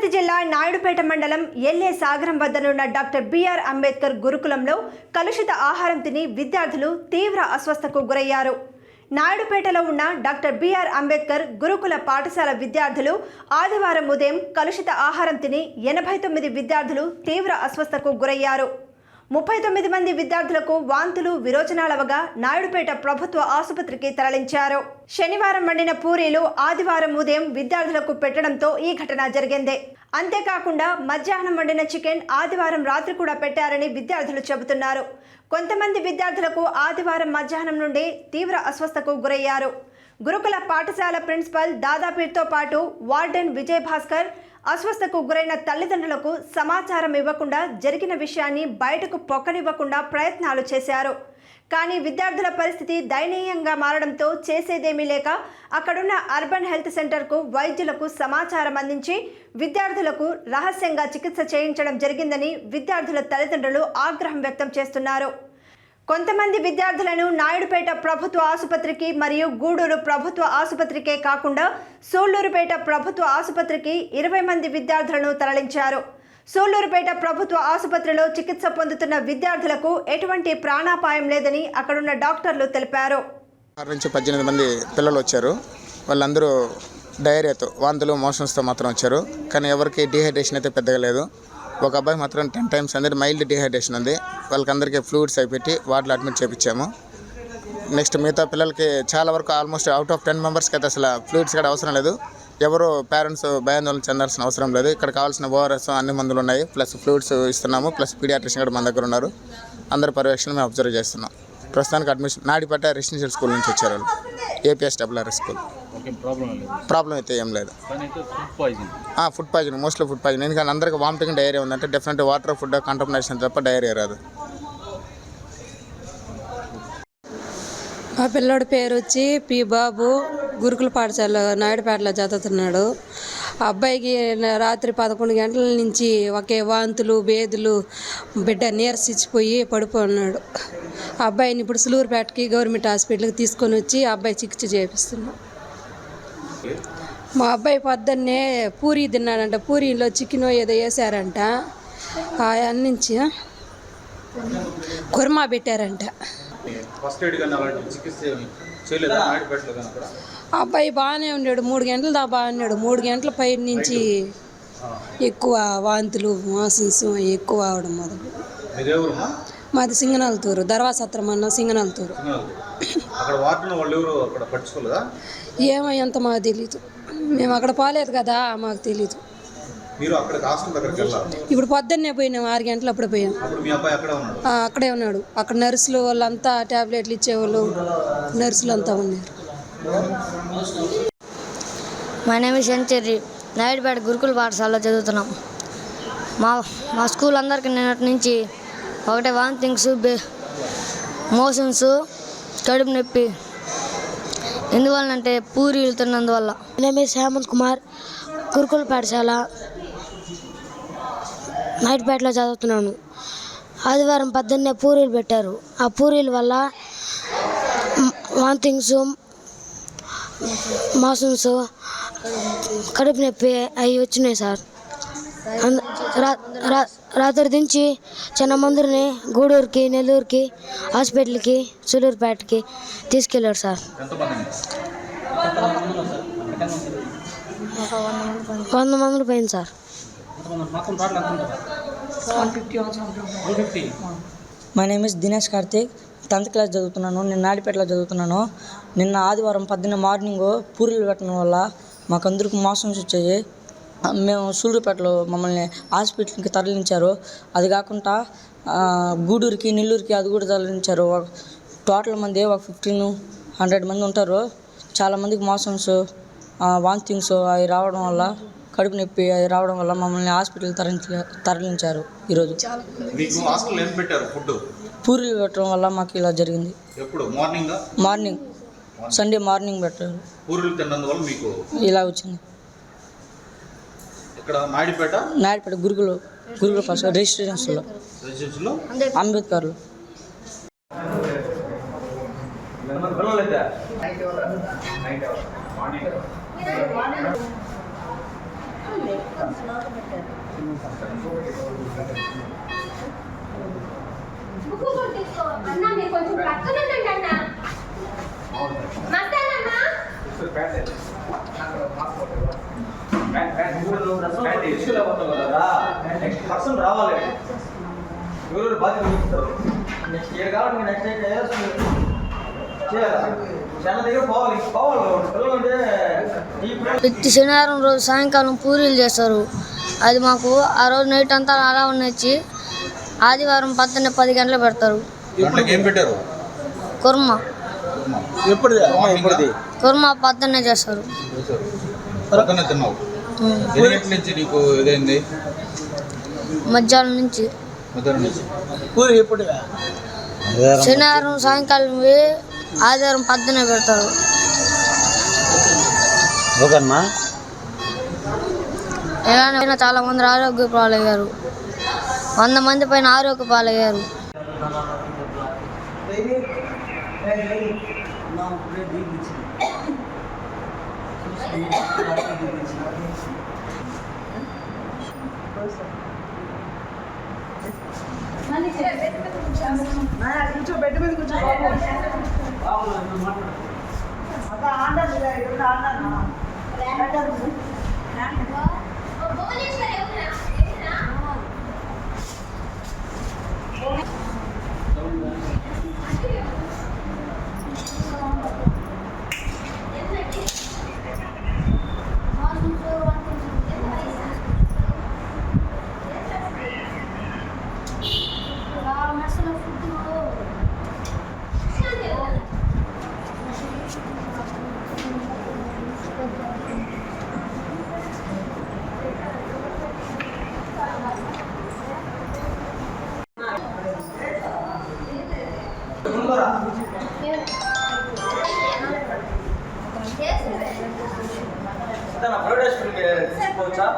తిరుపతి జిల్లా నాయుడుపేట మండలం ఎల్ఏ సాగరం వద్దనున్న డాక్టర్ బిఆర్ అంబేద్కర్ గురుకులంలో కలుషిత ఆహారం తిని విద్యార్థులు తీవ్ర అస్వస్థతకు గురయ్యారు. నాయుడుపేటలో ఉన్న డాక్టర్ బిఆర్ అంబేద్కర్ గురుకుల పాఠశాల విద్యార్థులు ఆదివారం ఉదయం కలుషిత ఆహారం తిని 89 విద్యార్థులు తీవ్ర అస్వస్థతకు గురయ్యారు. 39 మంది విద్యార్థులకు వాంతులు విరోచనాలవగా నాయుడుపేట ప్రభుత్వ ఆసుపత్రికి తరలించారు. శనివారం వండిన పూరీలు ఆదివారం ఉదయం విద్యార్థులకు పెట్టడంతో ఈ ఘటన జరిగింది. అంతేకాకుండా మధ్యాహ్నం వండిన చికెన్ ఆదివారం రాత్రి కూడా పెట్టారని విద్యార్థులు చెబుతున్నారు. కొంతమంది విద్యార్థులకు ఆదివారం మధ్యాహ్నం నుండి తీవ్ర అస్వస్థతకు గురయ్యారు. గురుకుల పాఠశాల ప్రిన్సిపల్ దాదాపీర్తో పాటు వార్డెన్ విజయ్ భాస్కర్ అస్వస్థతకు గురైన తల్లిదండ్రులకు సమాచారం ఇవ్వకుండా జరిగిన విషయాన్ని బయటకు పొక్కనివ్వకుండా ప్రయత్నాలు చేశారు. కానీ విద్యార్థుల పరిస్థితి దయనీయంగా మారడంతో చేసేదేమీ లేక అక్కడున్న అర్బన్ హెల్త్ సెంటర్కు వైద్యులకు సమాచారం అందించి విద్యార్థులకు రహస్యంగా చికిత్స చేయించడం జరిగిందని విద్యార్థుల తల్లిదండ్రులు ఆగ్రహం వ్యక్తం చేస్తున్నారు. కొంతమంది విద్యార్థులను నాయుడుపేట ప్రభుత్వ ఆసుపత్రికి మరియు గూడూరు ప్రభుత్వ ఆసుపత్రికే కాకుండా సూళ్లూరుపేట ప్రభుత్వ ఆసుపత్రికి 20 మంది విద్యార్థులను తరలించారు. సూళ్లూరుపేట ప్రభుత్వ ఆసుపత్రిలో చికిత్స పొందుతున్న విద్యార్థులకు ఎటువంటి ప్రాణాపాయం లేదని అక్కడున్న డాక్టర్లు తెలిపారు. 6 నుంచి 18 మంది పిల్లలు వచ్చారు. వాళ్ళందరూ డయేరియాతో వాంతులు మోషన్స్తో మాత్రం వచ్చారు. కానీ ఎవరికి డీహైడ్రేషన్ అయితే పెద్దగా లేదు. ఒక అబ్బాయి మాత్రం 10 టైమ్స్ అందరి మైల్డ్ డీహైడ్రేషన్ ఉంది. వాళ్ళకందరికీ ఫ్లూయిడ్స్ అయిపెట్టి వార్డులో అడ్మిట్ చేయించాము. నెక్స్ట్ మిగతా పిల్లలకి చాలా వరకు ఆల్మోస్ట్ అవుట్ ఆఫ్ 10 మెంబర్స్కి అయితే అసలు ఫ్లూయిడ్స్ కూడా అవసరం లేదు. ఎవరు పేరెంట్స్ భయాందోళన చెందాల్సిన అవసరం లేదు. ఇక్కడ కావాల్సిన ఓఆర్ఎస్ అన్ని మందులు ఉన్నాయి, ప్లస్ ఫ్లూయిడ్స్ ఇస్తున్నాము, ప్లస్ పీడియాట్రిషన్ కూడా మన దగ్గర ఉన్నారు. అందరి పర్యవేక్షణ మేము అబ్జర్వ్ చేస్తున్నాం. ప్రస్తుతానికి అడ్మిషన్ నాయుడుపేట రెసిడెన్షియల్ స్కూల్ నుంచి వచ్చారు వాళ్ళు, APSRR స్కూల్. ప్రాబ్లం అయితే ఏం లేదు. Food poison, mostly food poison. ఎందుకంటే అందరికీ వామిటింగ్ డయేరియా ఉందంటే డెఫినెట్ వాటర్ ఫుడ్ కంటామినేషన్ తప్ప డయేరియా రాదు. మా పిల్లోడి పేరు వచ్చి పి బాబు, గురుకుల పాఠశాల నాయుడుపేటలో చదువుతున్నాడు. అబ్బాయికి రాత్రి 11 గంటల నుంచి ఒకే వాంతులు బేదులు, బిడ్డ నీరసించిపోయి పడిపోన్నాడు. అబ్బాయిని ఇప్పుడు సూళ్లూరుపేటకి గవర్నమెంట్ హాస్పిటల్కి తీసుకొని వచ్చి అబ్బాయి చికిత్స చేపిస్తున్నాం. మా అబ్బాయి పొద్దున్నే పూరీ తిన్నాడంట. పూరీలో చికెన్ ఏదో వేసారంట. నుంచి కుర్మా పెట్టారంట. అబ్బాయి బాగానే ఉన్నాడు. 3 గంటల దాకా బాగున్నాడు. 3 గంటల పై నుంచి ఎక్కువ వాంతులు మోషన్స్ ఎక్కువ అవడం మొదలు. మాది సింగనాలతూరు, దర్వాసత్రం అన్న సింగనాలతూరు. ఏమో ఎంత మాకు తెలీదు. మేము అక్కడ పోలేదు కదా, మాకు తెలీదు. ఇప్పుడు పొద్దున్నే పోయినాం, 6 గంటలు అప్పుడు పోయాం. అక్కడే ఉన్నాడు. అక్కడ నర్సులు వాళ్ళంతా ట్యాబ్లెట్లు ఇచ్చేవాళ్ళు, నర్సులు అంతా ఉన్నారు. మా నేమ్ సెంచరీ. నాయుడుపేట గురుకుల పాఠశాలలో చదువుతున్నాం. మా స్కూల్ అందరికీ నిన్నటి నుంచి ఒకటే వామిటింగ్స్, మోషన్స్, కడుపు నొప్పి. ఎందువల్లంటే పూరీలు తిన్నందువల్ల. నా నేమ్ హేమంత్ కుమార్, గురుకుల పాఠశాల నాయుడుపేటలో చదువుతున్నాను. ఆదివారం పొద్దున్నే పూరీలు పెట్టారు. ఆ పూరీల వల్ల వామిటింగ్స్, మోషన్స్, కడుపు నొప్పి అవి వచ్చినాయి సార్. రాత్రి నుంచి చాలా మందిని గూడూరుకి, నెల్లూరుకి, హాస్పిటల్కి, సూళ్లూరుపేటకి తీసుకెళ్ళారు సార్. 100 మంది పోయింది sir. My name is Dinesh Karthik, 10th class చదువుతున్నాను. నేను నాయుడుపేటలో చదువుతున్నాను. నిన్న ఆదివారం పొద్దున్న మార్నింగ్ పూరీలు పెట్టడం వల్ల మాకందరికి మోషన్స్ వచ్చాయి. మేము సూళ్లూరుపేటలో మమ్మల్ని హాస్పిటల్కి తరలించారు. అది కాకుండా గూడూరుకి, నెల్లూరుకి అది కూడా తరలించారు. టోటల్ మంది ఒక 1500 మంది ఉంటారు. చాలామందికి మోషన్స్, వాంతింగ్స్ అవి రావడం వల్ల, కడుపు నొప్పి అవి రావడం వల్ల మమ్మల్ని హాస్పిటల్ తరలించారు. ఈరోజు పూరీలు పెట్టడం వల్ల మాకు ఇలా జరిగింది. మార్నింగ్ సండే మార్నింగ్ పెట్టారు. ఇలా వచ్చింది. నాయుడుపేట గురుకుల పాఠశాల రెసిడెన్షియల్లో అంబేద్కర్లో. పర్సన్ రావాలి ఎవరు బాధ్యత చూపిస్తారు నెక్స్ట్ ఇయర్ కాబట్టి నెక్స్ట్ ఇయర్ చాలా దగ్గర పోవాలి పిల్లలు అంటే ప్రతి శనివారం రోజు సాయంకాలం పూరీలు చేస్తారు. అది మాకు ఆ రోజు నైట్ అంతా అలా ఉండొచ్చి ఆదివారం పొద్దున్నే 10 గంటలు పెడతారు. ఏం పెట్టారు? కుర్మా ఎప్పుడు కుర్మా పొద్దున్నే చేస్తారు. పొద్దున్న తిన్నావు? ఎన్ని గంటల నుంచి నీకు ఇదైంది? మధ్యాహ్నం నుంచి. మధ్యాహ్నం నుంచి పూరి ఎప్పుడు శనివారం సాయంకాలం ఆదివారం పొద్దున్నే పెడతారు. ఓకేమ్మా. ఇలానే చాలా మంది ఆరోగ్య పాలయ్యారు. 100 మంది పైన ఆరోగ్య పాలయ్యారు. తీసుకోవచ్చా?